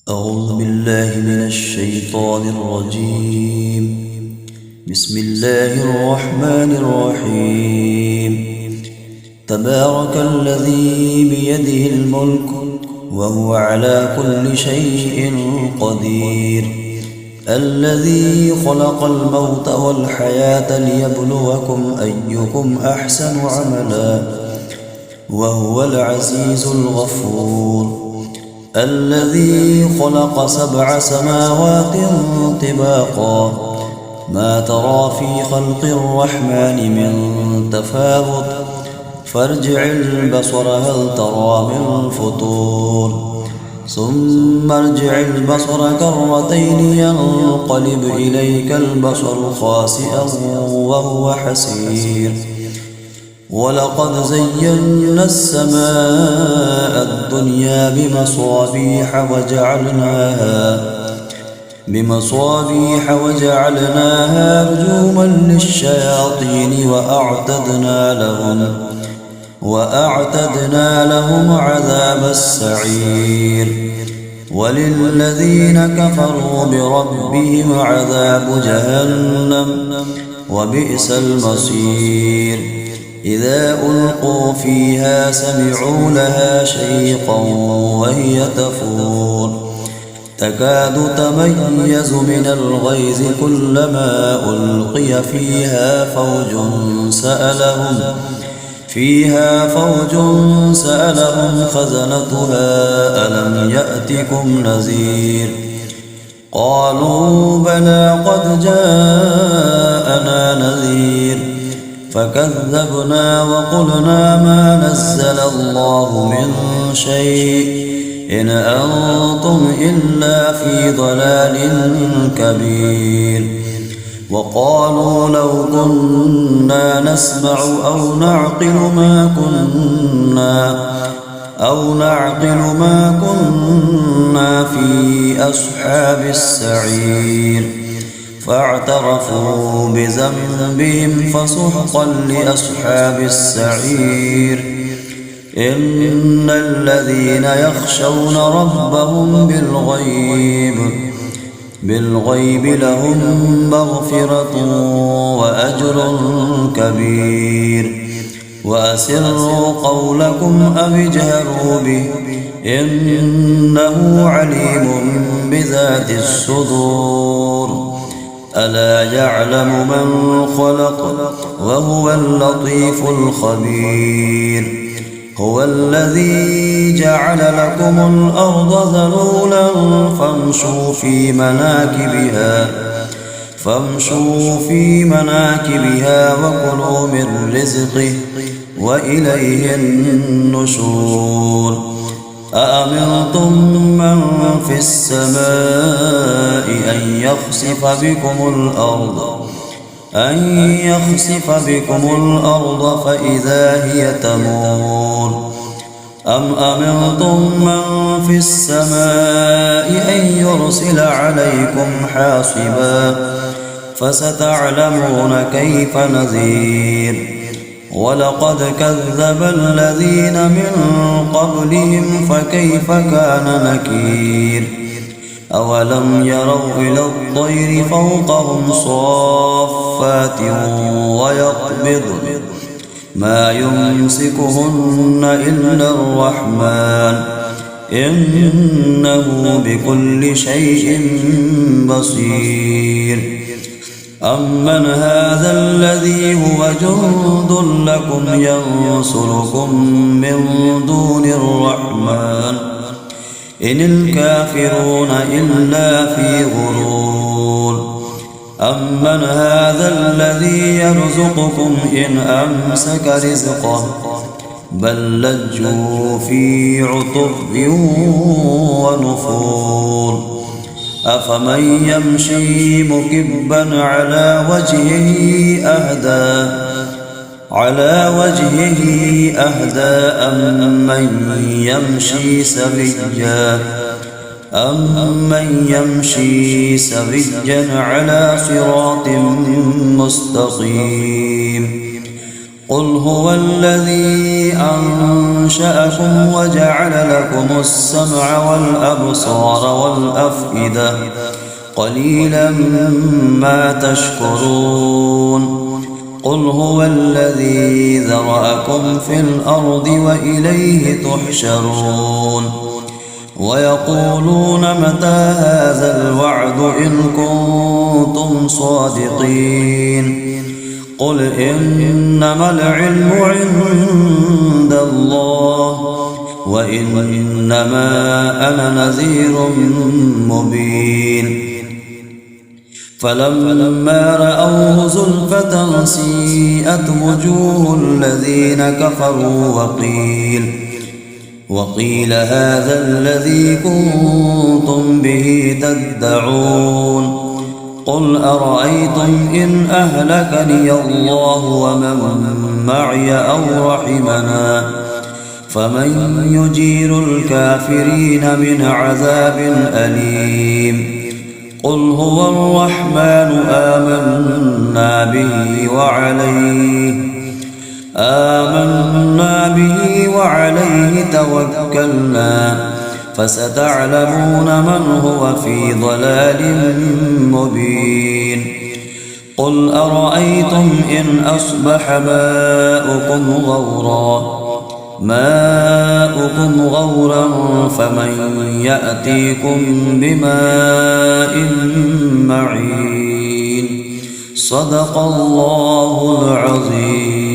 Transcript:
أعوذ بالله من الشيطان الرجيم. بسم الله الرحمن الرحيم. تبارك الذي بيده الملك وهو على كل شيء قدير، الذي خلق الموت والحياة ليبلوكم أيكم أحسن عملا وهو العزيز الغفور، الذي خلق 7 سماوات طباقا ما ترى في خلق الرحمن من تفاوت فارجع البصر هل ترى من فطور، ثم ارجع البصر كرتين ينقلب إليك البصر خاسئا وهو حسير. ولقد زينا السماء الدنيا بمصابيح وجعلناها رجوما للشياطين وأعتدنا لهم عذاب السعير. وللذين كفروا بربهم عذاب جهنم وبئس المصير. إذا ألقوا فيها سمعوا لها شيقا وهي تفور، تكاد تميز من الغيظ كلما ألقي فيها فوج سألهم خزنتها ألم يأتكم نذير؟ قالوا بلى قد جاءنا نذير، فكذبنا وقلنا ما نزل الله من شيء إن أنتم إلا في ضلال كبير. وقالوا لو كنا نسمع أو نعقل ما كنا في أصحاب السعير، فاعترفوا بذنبهم فسحقا لأصحاب السعير. إن الذين يخشون ربهم بالغيب لهم مغفرة وأجر كبير. وأسروا قولكم أو اجهروا به إنه عليم بذات الصدور. ألا يعلم من خلق وهو اللطيف الخبير. هو الذي جعل لكم الأرض ذلولا فامشوا في مناكبها وكلوا من رزقه وإليه النشور. أأمنتم من في السماء أن يخسف بكم الأرض فإذا هي تمور، أم أمنتم من في السماء أن يرسل عليكم حاصبا فستعلمون كيف نذير. ولقد كذب الذين من قبلهم فكيف كان نكير. أولم يروا إلى الطير فوقهم صافات ويقبضن ما يمسكهن إلا الرحمن إنه بكل شيء بصير. أمن هذا الذي هو جند لكم ينصركم من دون الرحمن إن الكافرون إلا في غرور. أمن هذا الذي يرزقكم إن أمسك رزقه بل لجوا في عتب ونفور. أفمن يمشي مكبا على وجهه أهدى أمن يمشي سويا على صراط مستقيم. قل هو الذي أنشأكم وجعل لكم السمع والأبصار والأفئدة قليلا ما تشكرون قل هو الذي ذرأكم في الأرض وإليه تحشرون ويقولون متى هذا الوعد إن كنتم صادقين قل إنما العلم عند الله وإنما أنا نذير مبين فلما رأوه زلفة سيئت وجوه الذين كفروا وقيل هذا الذي كنتم به تدعون قل أرأيتم إن أهلكني الله ومن معي أو رحمنا فمن يجير الكافرين من عذاب أليم قل هو الرحمن آمنا به وعليه توكلنا فستعلمون من هو في ضلال مبين قل أرأيتم إن أصبح ماؤكم غورا فمن يأتيكم بماء معين صدق الله العظيم.